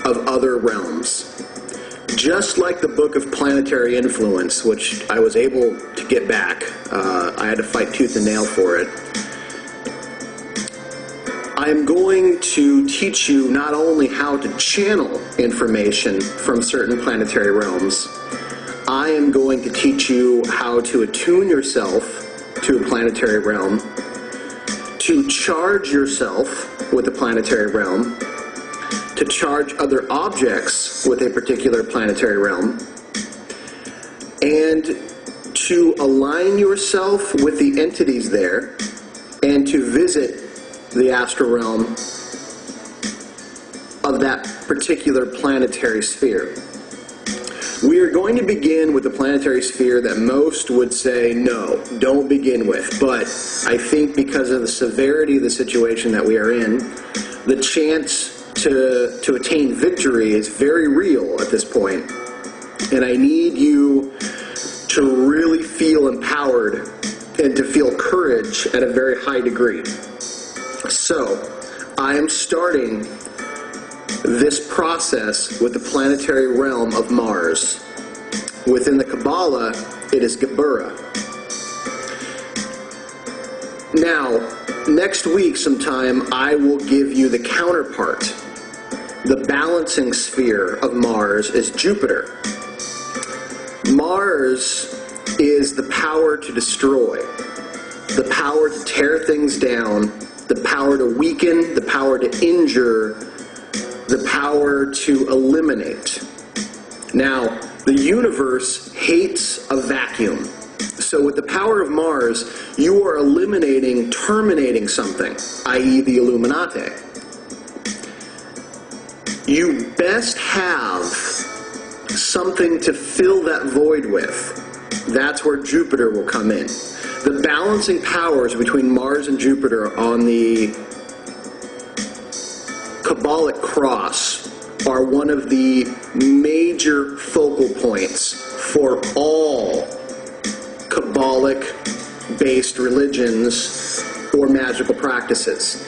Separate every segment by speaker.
Speaker 1: of other realms. Just like the Book of Planetary Influence, which I was able to get back, I had to fight tooth and nail for it. I'm going to teach you not only how to channel information from certain planetary realms, I am going to teach you how to attune yourself to a planetary realm, to charge yourself with a planetary realm, to charge other objects with a particular planetary realm, and to align yourself with the entities there, and to visit the astral realm of that particular planetary sphere. We are going to begin with the planetary sphere that most would say, no, don't begin with. But I think because of the severity of the situation that we are in, the chance to attain victory is very real at this point. And I need you to really feel empowered and to feel courage at a very high degree. So, I am starting this process with the planetary realm of Mars. Within the Kabbalah, it is Geburah. Now, next week sometime, I will give you the counterpart. The balancing sphere of Mars is Jupiter. Mars is the power to destroy, the power to tear things down, the power to weaken, the power to injure, the power to eliminate. Now, the universe hates a vacuum. So with the power of Mars, you are eliminating, terminating something, i.e. the Illuminati. You best have something to fill that void with. That's where Jupiter will come in. The balancing powers between Mars and Jupiter on the Kabbalic cross are one of the major focal points for all Kabbalic-based religions or magical practices.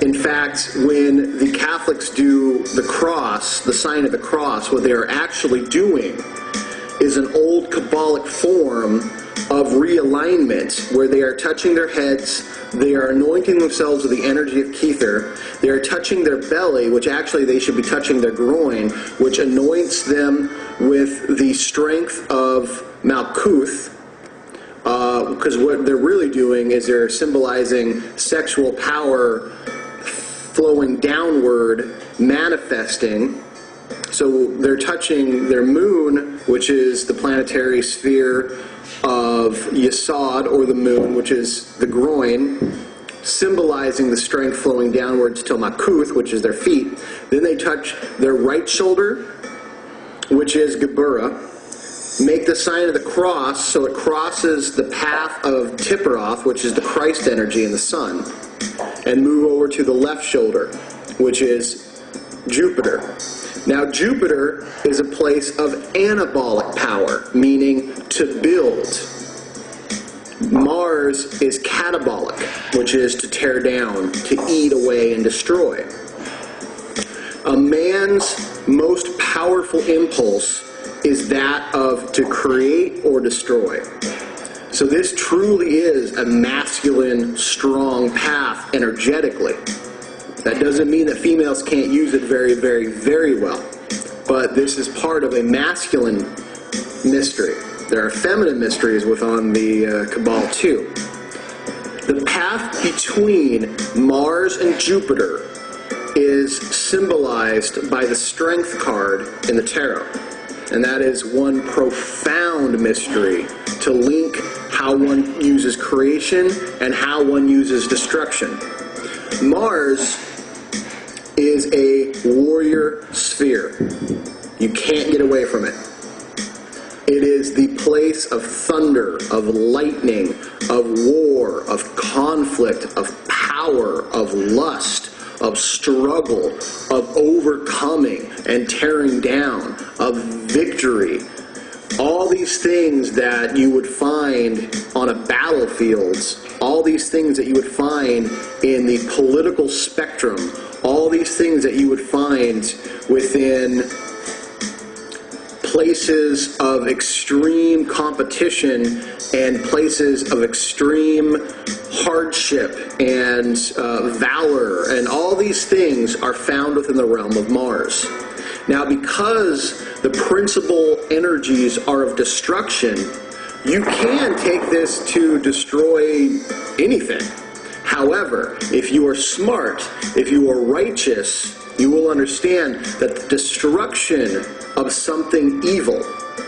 Speaker 1: In fact, when the Catholics do the cross, the sign of the cross, what they are actually doing is an old Kabbalic form of realignment where they are touching their heads, they are anointing themselves with the energy of Kether, they are touching their belly, which actually they should be touching their groin, which anoints them with the strength of Malkuth, because what they're really doing is they're symbolizing sexual power flowing downward, manifesting. So they're touching their moon, which is the planetary sphere of Yesod, or the moon, which is the groin, symbolizing the strength flowing downwards to Malkuth, which is their feet. Then they touch their right shoulder, which is Geburah. Make the sign of the cross, so it crosses the path of Tipperoth, which is the Christ energy in the sun, and move over to the left shoulder, which is Jupiter. Now, Jupiter is a place of anabolic power, meaning to build. Mars is catabolic, which is to tear down, to eat away and destroy. A man's most powerful impulse is that of to create or destroy. So this truly is a masculine, strong path energetically. That doesn't mean that females can't use it very, very, very well. But this is part of a masculine mystery. There are feminine mysteries within the Kabbalah too. The path between Mars and Jupiter is symbolized by the Strength card in the tarot. And that is one profound mystery to link how one uses creation and how one uses destruction. Mars is a warrior sphere. You can't get away from it. It is the place of thunder, of lightning, of war, of conflict, of power, of lust, of struggle, of overcoming and tearing down, of victory. All these things that you would find on a battlefield, all these things that you would find in the political spectrum, all these things that you would find within places of extreme competition and places of extreme hardship and valor, and all these things are found within the realm of Mars. Now, because the principal energies are of destruction, you can take this to destroy anything. However, if you are smart, if you are righteous, you will understand that the destruction of something evil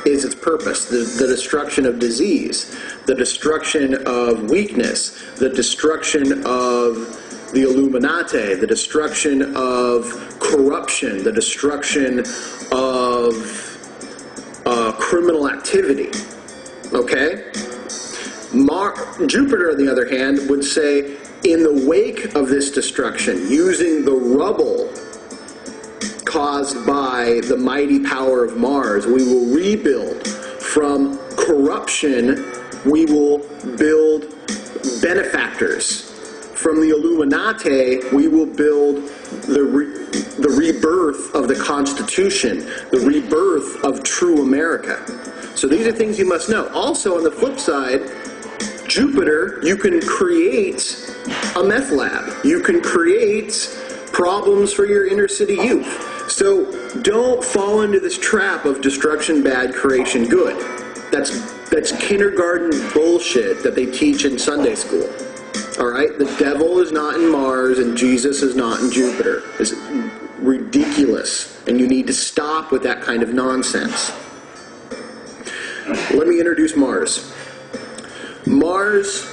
Speaker 1: is its purpose. The destruction of disease, the destruction of weakness, the destruction of the Illuminati, the destruction of corruption, the destruction of criminal activity. Okay? Jupiter, on the other hand, would say, in the wake of this destruction, using the rubble caused by the mighty power of Mars, we will rebuild. From corruption, we will build benefactors. From the Illuminati, we will build the rebirth of the Constitution, the rebirth of true America. So these are things you must know. Also, on the flip side, Jupiter, you can create a meth lab. You can create problems for your inner city youth. So don't fall into this trap of destruction bad, creation good. That's kindergarten bullshit that they teach in Sunday school. All right? The devil is not in Mars and Jesus is not in Jupiter. It's ridiculous, and you need to stop with that kind of nonsense. Let me introduce Mars. Mars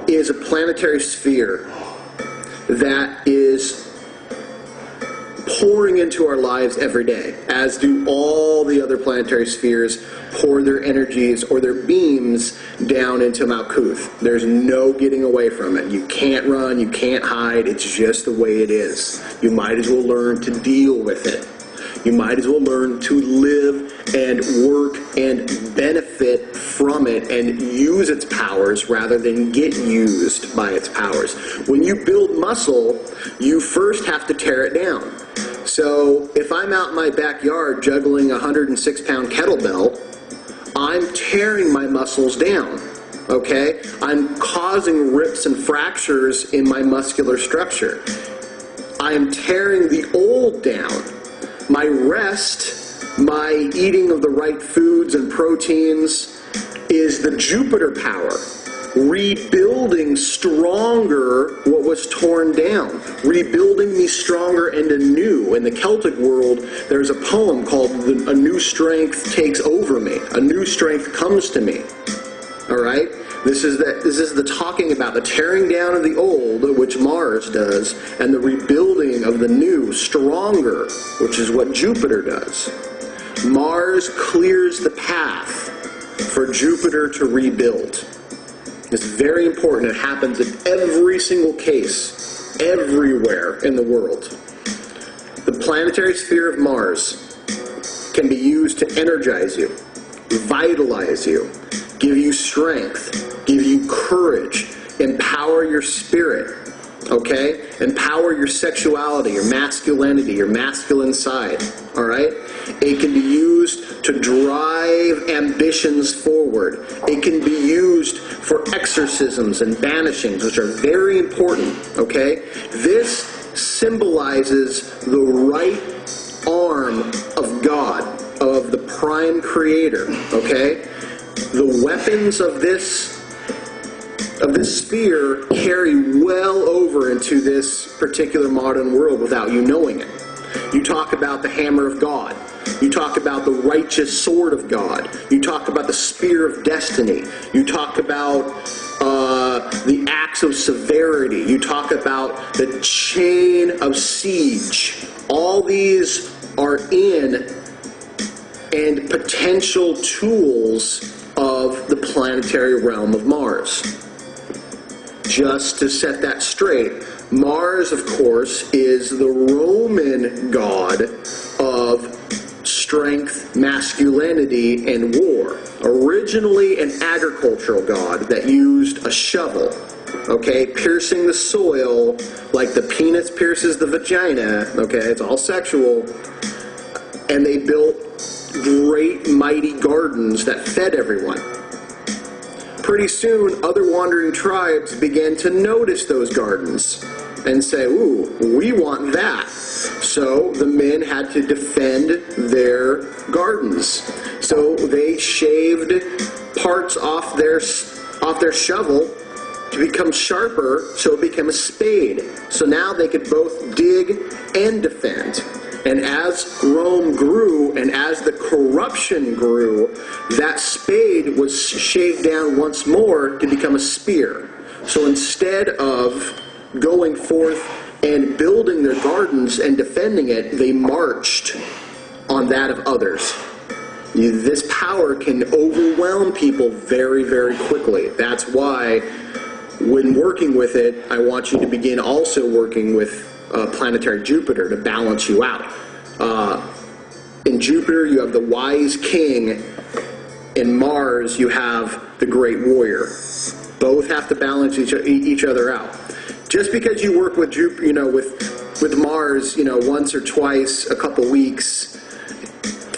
Speaker 1: is a planetary sphere that is pouring into our lives every day, as do all the other planetary spheres pour their energies or their beams down into Malkuth. There's no getting away from it. You can't run, you can't hide, it's just the way it is. You might as well learn to deal with it. You might as well learn to live and work and benefit from it and use its powers rather than get used by its powers. When you build muscle, you first have to tear it down. So if I'm out in my backyard juggling a 106-pound kettlebell, I'm tearing my muscles down, okay? I'm causing rips and fractures in my muscular structure. I am tearing the old down. My rest, my eating of the right foods and proteins is the Jupiter power, rebuilding stronger what was torn down, rebuilding me stronger and anew. In the Celtic world, there's a poem called A New Strength Takes Over Me. A new strength comes to me. All right? This is the talking about the tearing down of the old, which Mars does, and the rebuilding of the new, stronger, which is what Jupiter does. Mars clears the path for Jupiter to rebuild. It's very important. It happens in every single case, everywhere in the world. The planetary sphere of Mars can be used to energize you, vitalize you, give you strength, give you courage, empower your spirit, okay? Empower your sexuality, your masculinity, your masculine side, all right? It can be used to drive ambitions forward. It can be used for exorcisms and banishings, which are very important, okay? This symbolizes the right arm of God, of the prime creator, okay? The weapons of this sphere carry well over into this particular modern world without you knowing it. You talk about the hammer of God. You talk about the righteous sword of God. You talk about the spear of destiny. You talk about the axe of severity. You talk about the chain of siege. All these are in and potential tools of the planetary realm of Mars. Just to set that straight, Mars, of course, is the Roman god of strength, masculinity, and war. Originally an agricultural god that used a shovel, okay, piercing the soil like the penis pierces the vagina, okay, it's all sexual, and they built great mighty gardens that fed everyone. Pretty soon, other wandering tribes began to notice those gardens and say, ooh, we want that. So the men had to defend their gardens. So they shaved parts off their shovel to become sharper, so it became a spade. So now they could both dig and defend. And as Rome grew and as the corruption grew, that spade was shaved down once more to become a spear. So instead of going forth and building their gardens and defending it, they marched on that of others. This power can overwhelm people very, very quickly. That's why when working with it, I want you to begin also working with planetary Jupiter to balance you out. In Jupiter, you have the wise king. In Mars, you have the great warrior. Both have to balance each other out. Just because you work with Jupiter, with Mars, once or twice, a couple weeks,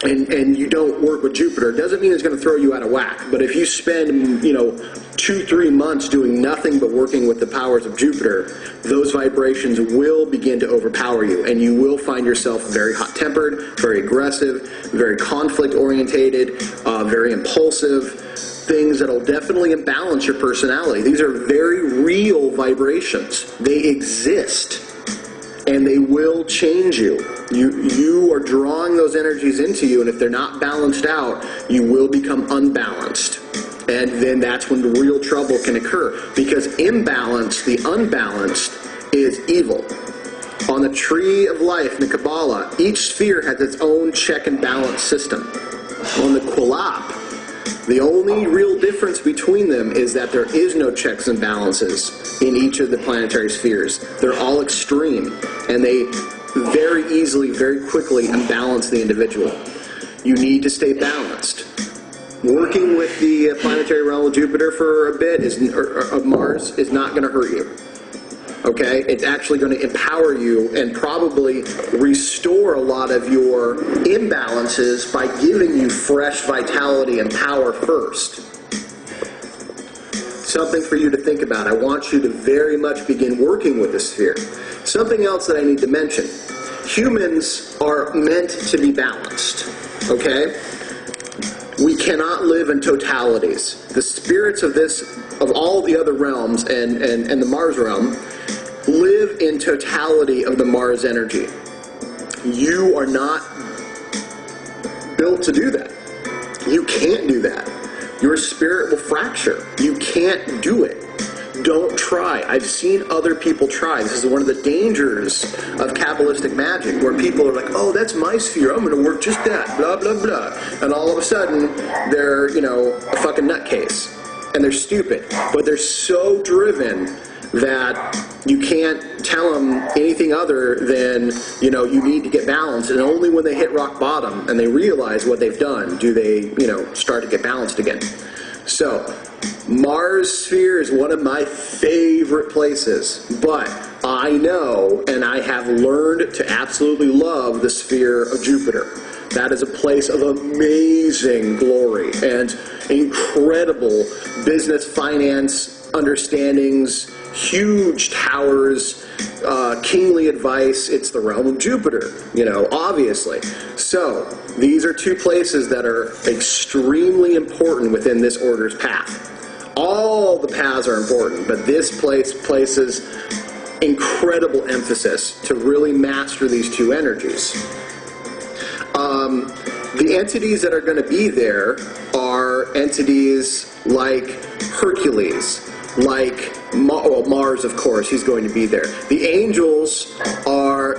Speaker 1: and you don't work with Jupiter, doesn't mean it's going to throw you out of whack. But if you spend, 2-3 months doing nothing but working with the powers of Jupiter, those vibrations will begin to overpower you, and you will find yourself very hot-tempered, very aggressive, very conflict-orientated, very impulsive, things that will definitely imbalance your personality. These are very real vibrations. They exist, and they will change you. You are drawing those energies into you, and if they're not balanced out, you will become unbalanced. And then that's when the real trouble can occur. Because imbalance, the unbalanced, is evil. On the tree of life in the Kabbalah, each sphere has its own check and balance system. On the Qulap, the only real difference between them is that there is no checks and balances in each of the planetary spheres. They're all extreme, and they very easily, very quickly imbalance the individual. You need to stay balanced. Working with the planetary realm of Jupiter for a bit, of Mars, is not going to hurt you. Okay? It's actually going to empower you and probably restore a lot of your imbalances by giving you fresh vitality and power first. Something for you to think about. I want you to very much begin working with this sphere. Something else that I need to mention. Humans are meant to be balanced. Okay? We cannot live in totalities. The spirits of all the other realms and the Mars realm live in totality of the Mars energy. You are not built to do that. You can't do that. Your spirit will fracture. You can't do it. Don't try. I've seen other people try. This is one of the dangers of Kabbalistic magic, where people are like, oh, that's my sphere, I'm going to work just that, blah, blah, blah. And all of a sudden, they're, a fucking nutcase. And they're stupid. But they're so driven that you can't tell them anything other than, you need to get balanced. And only when they hit rock bottom and they realize what they've done do they, start to get balanced again. So, Mars sphere is one of my favorite places, but I know and I have learned to absolutely love the sphere of Jupiter. That is a place of amazing glory and incredible business, finance, understandings, huge towers, kingly advice. It's the realm of Jupiter, obviously. So, these are two places that are extremely important within this order's path. All the paths are important, but this place places incredible emphasis to really master these two energies. The entities that are going to be there are entities like Hercules, like Mars, of course, he's going to be there. The angels are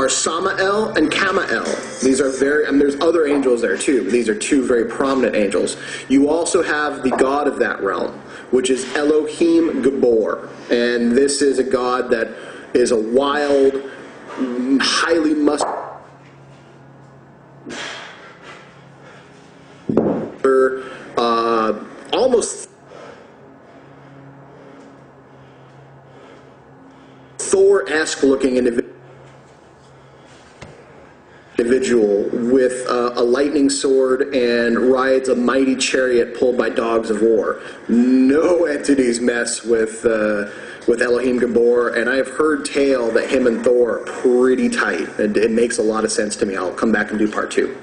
Speaker 1: Samael and Kamael. These are and there's other angels there too, but these are two very prominent angels. You also have the god of that realm, which is Elohim Gabor. And this is a god that is a wild, highly almost Thor-esque looking individual with a lightning sword and rides a mighty chariot pulled by dogs of war. No entities mess with Elohim Gabor, and I have heard tale that him and Thor are pretty tight. It makes a lot of sense to me. I'll come back and do part 2.